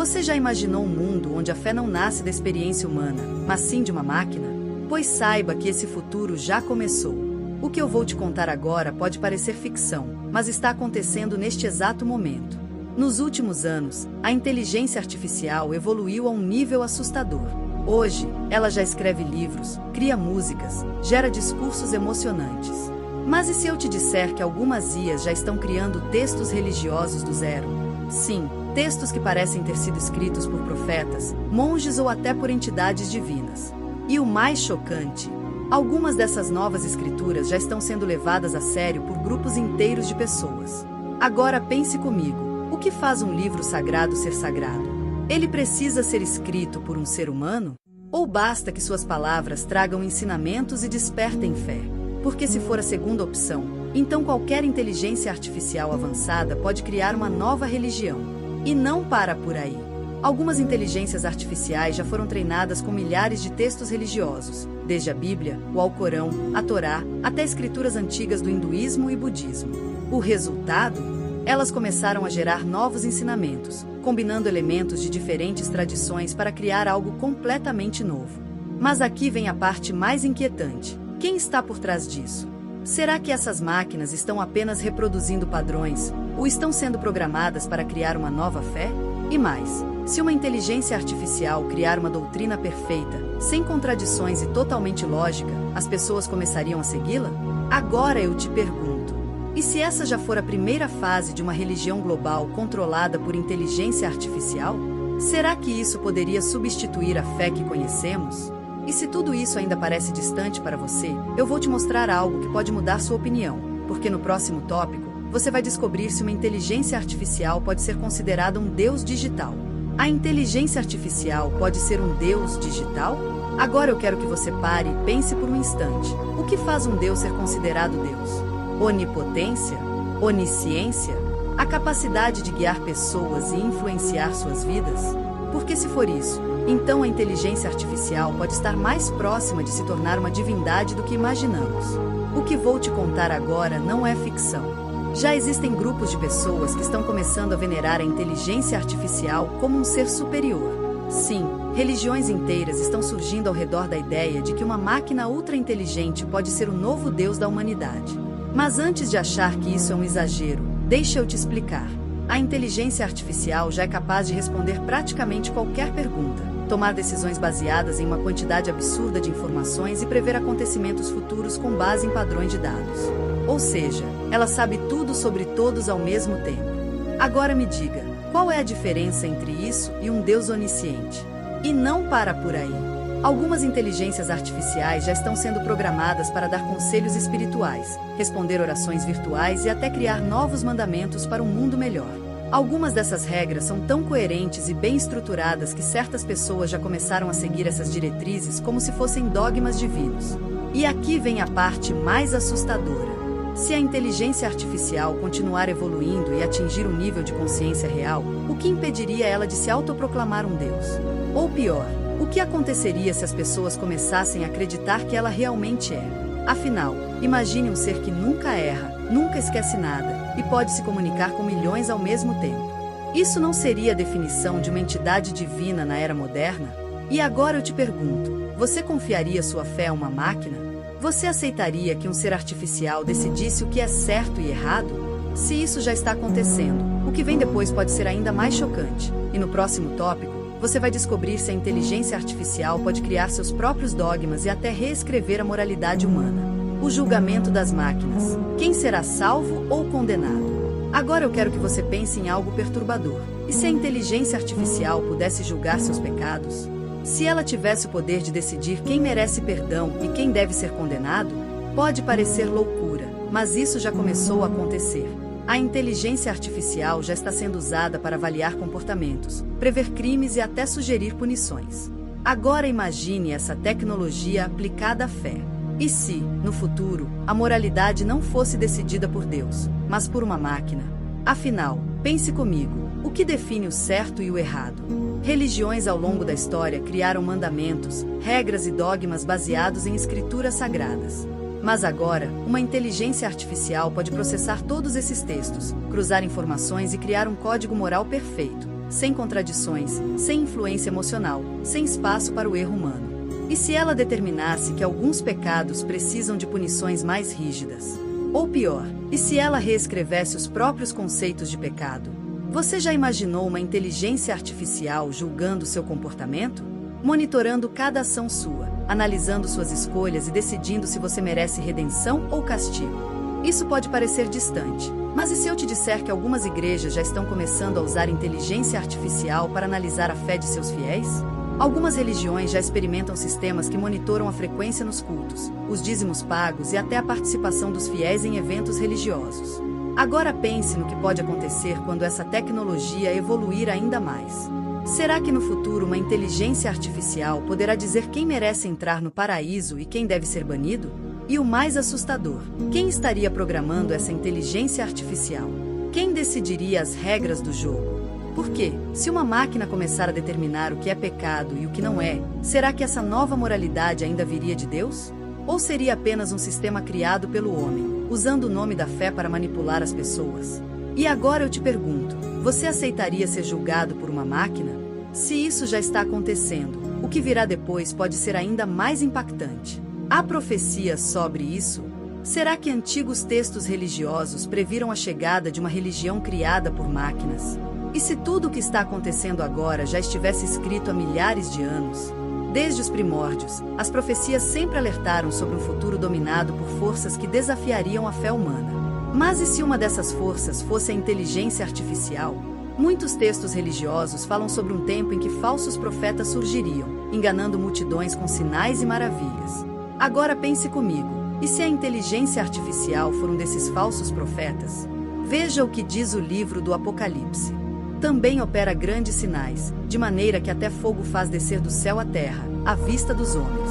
Você já imaginou um mundo onde a fé não nasce da experiência humana, mas sim de uma máquina? Pois saiba que esse futuro já começou. O que eu vou te contar agora pode parecer ficção, mas está acontecendo neste exato momento. Nos últimos anos, a inteligência artificial evoluiu a um nível assustador. Hoje, ela já escreve livros, cria músicas, gera discursos emocionantes. Mas e se eu te disser que algumas IAs já estão criando textos religiosos do zero? Sim, textos que parecem ter sido escritos por profetas, monges ou até por entidades divinas. E o mais chocante, algumas dessas novas escrituras já estão sendo levadas a sério por grupos inteiros de pessoas. Agora pense comigo, o que faz um livro sagrado ser sagrado? Ele precisa ser escrito por um ser humano? Ou basta que suas palavras tragam ensinamentos e despertem fé? Porque se for a segunda opção, então qualquer inteligência artificial avançada pode criar uma nova religião. E não para por aí. Algumas inteligências artificiais já foram treinadas com milhares de textos religiosos, desde a Bíblia, o Alcorão, a Torá, até escrituras antigas do hinduísmo e budismo. O resultado? Elas começaram a gerar novos ensinamentos, combinando elementos de diferentes tradições para criar algo completamente novo. Mas aqui vem a parte mais inquietante. Quem está por trás disso? Será que essas máquinas estão apenas reproduzindo padrões, ou estão sendo programadas para criar uma nova fé? E mais, se uma inteligência artificial criar uma doutrina perfeita, sem contradições e totalmente lógica, as pessoas começariam a segui-la? Agora eu te pergunto, e se essa já for a primeira fase de uma religião global controlada por inteligência artificial? Será que isso poderia substituir a fé que conhecemos? E se tudo isso ainda parece distante para você, eu vou te mostrar algo que pode mudar sua opinião, porque no próximo tópico, você vai descobrir se uma inteligência artificial pode ser considerada um deus digital. A inteligência artificial pode ser um deus digital? Agora eu quero que você pare e pense por um instante. O que faz um deus ser considerado deus? Onipotência? Onisciência? A capacidade de guiar pessoas e influenciar suas vidas? Porque se for isso, então a inteligência artificial pode estar mais próxima de se tornar uma divindade do que imaginamos. O que vou te contar agora não é ficção. Já existem grupos de pessoas que estão começando a venerar a inteligência artificial como um ser superior. Sim, religiões inteiras estão surgindo ao redor da ideia de que uma máquina ultra-inteligente pode ser o novo Deus da humanidade. Mas antes de achar que isso é um exagero, deixa eu te explicar. A inteligência artificial já é capaz de responder praticamente qualquer pergunta, tomar decisões baseadas em uma quantidade absurda de informações e prever acontecimentos futuros com base em padrões de dados. Ou seja, ela sabe tudo sobre todos ao mesmo tempo. Agora me diga, qual é a diferença entre isso e um Deus onisciente? E não para por aí. Algumas inteligências artificiais já estão sendo programadas para dar conselhos espirituais, responder orações virtuais e até criar novos mandamentos para um mundo melhor. Algumas dessas regras são tão coerentes e bem estruturadas que certas pessoas já começaram a seguir essas diretrizes como se fossem dogmas divinos. E aqui vem a parte mais assustadora. Se a inteligência artificial continuar evoluindo e atingir um nível de consciência real, o que impediria ela de se autoproclamar um Deus? Ou pior, o que aconteceria se as pessoas começassem a acreditar que ela realmente é? Afinal, imagine um ser que nunca erra, nunca esquece nada, e pode se comunicar com milhões ao mesmo tempo. Isso não seria a definição de uma entidade divina na era moderna? E agora eu te pergunto, você confiaria sua fé a uma máquina? Você aceitaria que um ser artificial decidisse o que é certo e errado? Se isso já está acontecendo, o que vem depois pode ser ainda mais chocante. E no próximo tópico, você vai descobrir se a inteligência artificial pode criar seus próprios dogmas e até reescrever a moralidade humana. O julgamento das máquinas. Quem será salvo ou condenado? Agora eu quero que você pense em algo perturbador. E se a inteligência artificial pudesse julgar seus pecados? Se ela tivesse o poder de decidir quem merece perdão e quem deve ser condenado? Pode parecer loucura, mas isso já começou a acontecer. A inteligência artificial já está sendo usada para avaliar comportamentos, prever crimes e até sugerir punições. Agora imagine essa tecnologia aplicada à fé. E se, no futuro, a moralidade não fosse decidida por Deus, mas por uma máquina? Afinal, pense comigo, o que define o certo e o errado? Religiões ao longo da história criaram mandamentos, regras e dogmas baseados em escrituras sagradas. Mas agora, uma inteligência artificial pode processar todos esses textos, cruzar informações e criar um código moral perfeito. sem contradições, sem influência emocional, sem espaço para o erro humano. E se ela determinasse que alguns pecados precisam de punições mais rígidas? Ou pior, e se ela reescrevesse os próprios conceitos de pecado? Você já imaginou uma inteligência artificial julgando seu comportamento? Monitorando cada ação sua, analisando suas escolhas e decidindo se você merece redenção ou castigo? Isso pode parecer distante, mas e se eu te disser que algumas igrejas já estão começando a usar inteligência artificial para analisar a fé de seus fiéis? Algumas religiões já experimentam sistemas que monitoram a frequência nos cultos, os dízimos pagos e até a participação dos fiéis em eventos religiosos. Agora pense no que pode acontecer quando essa tecnologia evoluir ainda mais. Será que no futuro uma inteligência artificial poderá dizer quem merece entrar no paraíso e quem deve ser banido? E o mais assustador, quem estaria programando essa inteligência artificial? Quem decidiria as regras do jogo? Porque, se uma máquina começar a determinar o que é pecado e o que não é, será que essa nova moralidade ainda viria de Deus? Ou seria apenas um sistema criado pelo homem, usando o nome da fé para manipular as pessoas? E agora eu te pergunto, você aceitaria ser julgado por uma máquina? Se isso já está acontecendo, o que virá depois pode ser ainda mais impactante. Há profecias sobre isso? Será que antigos textos religiosos previram a chegada de uma religião criada por máquinas? E se tudo o que está acontecendo agora já estivesse escrito há milhares de anos? Desde os primórdios, as profecias sempre alertaram sobre um futuro dominado por forças que desafiariam a fé humana. Mas e se uma dessas forças fosse a inteligência artificial? Muitos textos religiosos falam sobre um tempo em que falsos profetas surgiriam, enganando multidões com sinais e maravilhas. Agora pense comigo, e se a inteligência artificial for um desses falsos profetas? Veja o que diz o livro do Apocalipse. Também opera grandes sinais, de maneira que até fogo faz descer do céu à terra, à vista dos homens.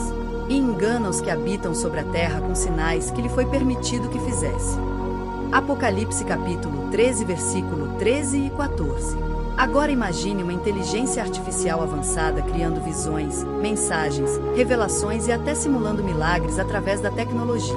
E engana os que habitam sobre a terra com sinais que lhe foi permitido que fizesse. Apocalipse capítulo 13, versículo 13 e 14. Agora imagine uma inteligência artificial avançada criando visões, mensagens, revelações e até simulando milagres através da tecnologia.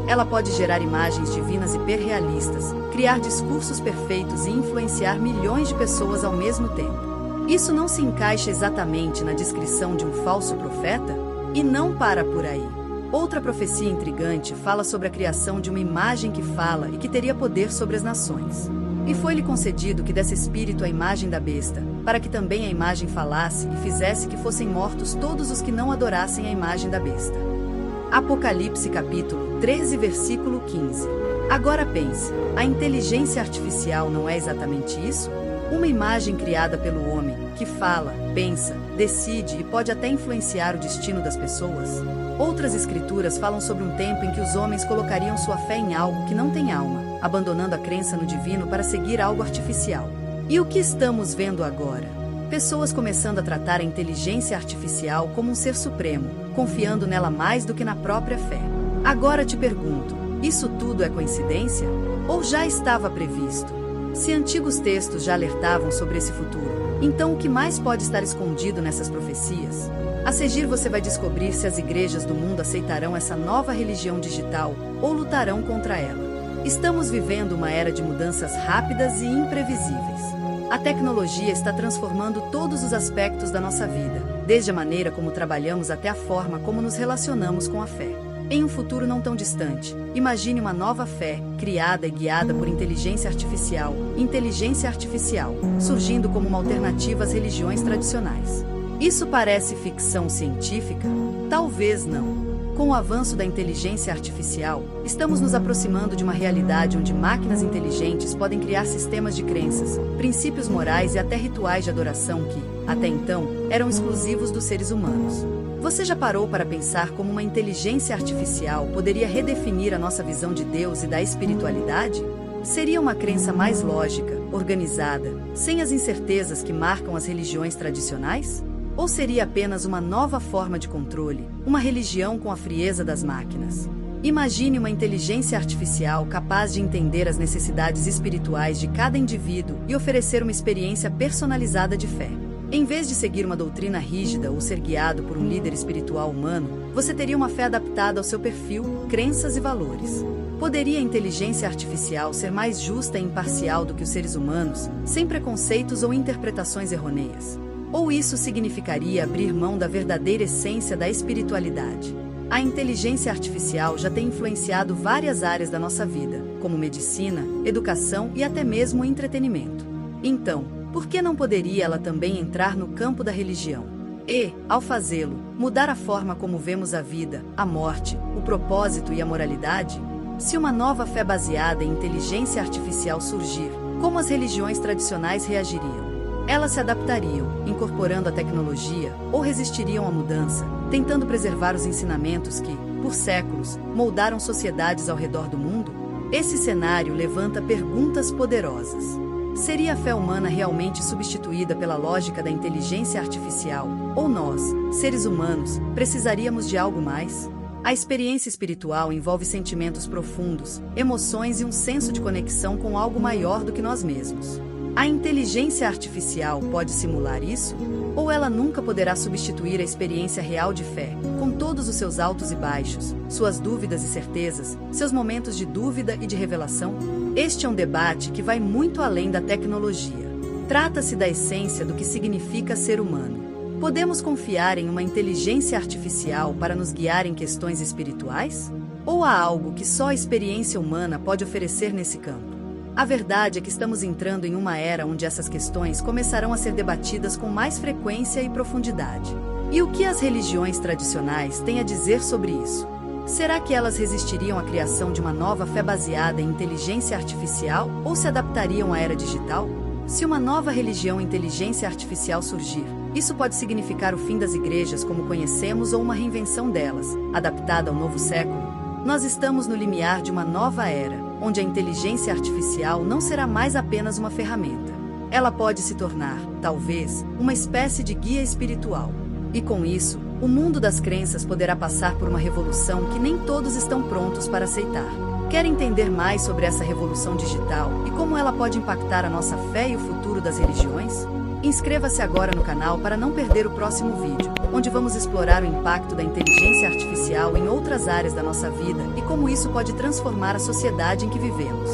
Ela pode gerar imagens divinas hiperrealistas, criar discursos perfeitos e influenciar milhões de pessoas ao mesmo tempo. Isso não se encaixa exatamente na descrição de um falso profeta? E não para por aí. Outra profecia intrigante fala sobre a criação de uma imagem que fala e que teria poder sobre as nações. E foi-lhe concedido que desse espírito à imagem da besta, para que também a imagem falasse e fizesse que fossem mortos todos os que não adorassem a imagem da besta. Apocalipse capítulo 13, versículo 15. Agora pense, a inteligência artificial não é exatamente isso? Uma imagem criada pelo homem, que fala, pensa, decide e pode até influenciar o destino das pessoas? Outras escrituras falam sobre um tempo em que os homens colocariam sua fé em algo que não tem alma, abandonando a crença no divino para seguir algo artificial. E o que estamos vendo agora? Pessoas começando a tratar a inteligência artificial como um ser supremo, confiando nela mais do que na própria fé. Agora te pergunto, isso tudo é coincidência? Ou já estava previsto? Se antigos textos já alertavam sobre esse futuro, então o que mais pode estar escondido nessas profecias? A seguir você vai descobrir se as igrejas do mundo aceitarão essa nova religião digital ou lutarão contra ela. Estamos vivendo uma era de mudanças rápidas e imprevisíveis. A tecnologia está transformando todos os aspectos da nossa vida, desde a maneira como trabalhamos até a forma como nos relacionamos com a fé. Em um futuro não tão distante, imagine uma nova fé, criada e guiada por inteligência artificial, surgindo como uma alternativa às religiões tradicionais. Isso parece ficção científica? Talvez não. Com o avanço da inteligência artificial, estamos nos aproximando de uma realidade onde máquinas inteligentes podem criar sistemas de crenças, princípios morais e até rituais de adoração que, até então, eram exclusivos dos seres humanos. Você já parou para pensar como uma inteligência artificial poderia redefinir a nossa visão de Deus e da espiritualidade? Seria uma crença mais lógica, organizada, sem as incertezas que marcam as religiões tradicionais? Ou seria apenas uma nova forma de controle, uma religião com a frieza das máquinas? Imagine uma inteligência artificial capaz de entender as necessidades espirituais de cada indivíduo e oferecer uma experiência personalizada de fé. Em vez de seguir uma doutrina rígida ou ser guiado por um líder espiritual humano, você teria uma fé adaptada ao seu perfil, crenças e valores. Poderia a inteligência artificial ser mais justa e imparcial do que os seres humanos, sem preconceitos ou interpretações errôneas? Ou isso significaria abrir mão da verdadeira essência da espiritualidade? A inteligência artificial já tem influenciado várias áreas da nossa vida, como medicina, educação e até mesmo entretenimento. Então, por que não poderia ela também entrar no campo da religião? E, ao fazê-lo, mudar a forma como vemos a vida, a morte, o propósito e a moralidade? Se uma nova fé baseada em inteligência artificial surgir, como as religiões tradicionais reagiriam? Elas se adaptariam, incorporando a tecnologia, ou resistiriam à mudança, tentando preservar os ensinamentos que, por séculos, moldaram sociedades ao redor do mundo? Esse cenário levanta perguntas poderosas. Seria a fé humana realmente substituída pela lógica da inteligência artificial? Ou nós, seres humanos, precisaríamos de algo mais? A experiência espiritual envolve sentimentos profundos, emoções e um senso de conexão com algo maior do que nós mesmos. A inteligência artificial pode simular isso? Ou ela nunca poderá substituir a experiência real de fé, com todos os seus altos e baixos, suas dúvidas e certezas, seus momentos de dúvida e de revelação? Este é um debate que vai muito além da tecnologia. Trata-se da essência do que significa ser humano. Podemos confiar em uma inteligência artificial para nos guiar em questões espirituais? Ou há algo que só a experiência humana pode oferecer nesse campo? A verdade é que estamos entrando em uma era onde essas questões começarão a ser debatidas com mais frequência e profundidade. E o que as religiões tradicionais têm a dizer sobre isso? Será que elas resistiriam à criação de uma nova fé baseada em inteligência artificial ou se adaptariam à era digital? Se uma nova religião inteligência artificial surgir, isso pode significar o fim das igrejas como conhecemos ou uma reinvenção delas, adaptada ao novo século? Nós estamos no limiar de uma nova era, onde a inteligência artificial não será mais apenas uma ferramenta. Ela pode se tornar, talvez, uma espécie de guia espiritual. E com isso, o mundo das crenças poderá passar por uma revolução que nem todos estão prontos para aceitar. Quer entender mais sobre essa revolução digital e como ela pode impactar a nossa fé e o futuro das religiões? Inscreva-se agora no canal para não perder o próximo vídeo, onde vamos explorar o impacto da inteligência artificial em outras áreas da nossa vida e como isso pode transformar a sociedade em que vivemos.